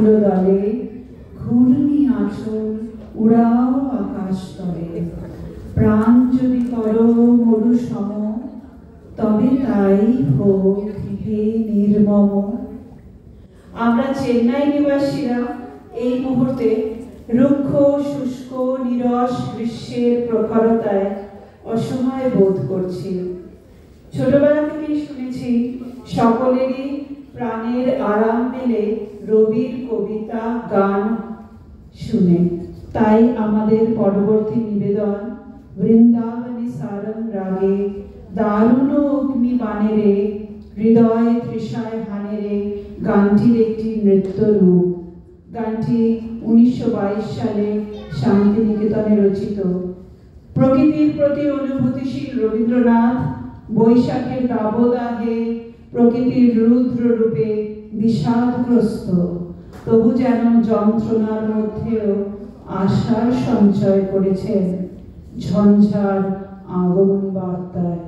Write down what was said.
দলে ঘূর্ণি আঁচল উড়াও আকাশ তলে, প্রাণ যদি করো মরু সম, তবে তাই হোক হে নির্মম। আমরা চেন্নাই নিবাসীরা এই মুহূর্তে রুক্ষ শুষ্ক নিরস গ্রীষ্মের প্রখরতায় অসহায় বোধ করছি। ছোটবেলা থেকেই শুনেছি সকলেরই প্রাণের আরাম মেলে রবির কবিতা গান শুনে। তাই আমাদের পরবর্তী নিবেদন বৃন্দাবনী সারং রাগে দারুণ অগ্নি বাণেরে হৃদয় তৃষায় হানেরে গানটির একটি নৃত্য রূপ। গানটি 1922 সালে শান্তিনিকেতনে রচিত। প্রকৃতির প্রতি অনুভূতিশীল রবীন্দ্রনাথ বৈশাখের দাবদাহে প্রকৃতির রুদ্র রূপে বিষাদগ্রস্ত, তবু যেন যন্ত্রণার মধ্যেও আশার সঞ্চয় করেছেন ঝঞ্ঝার আগমন বার্তায়।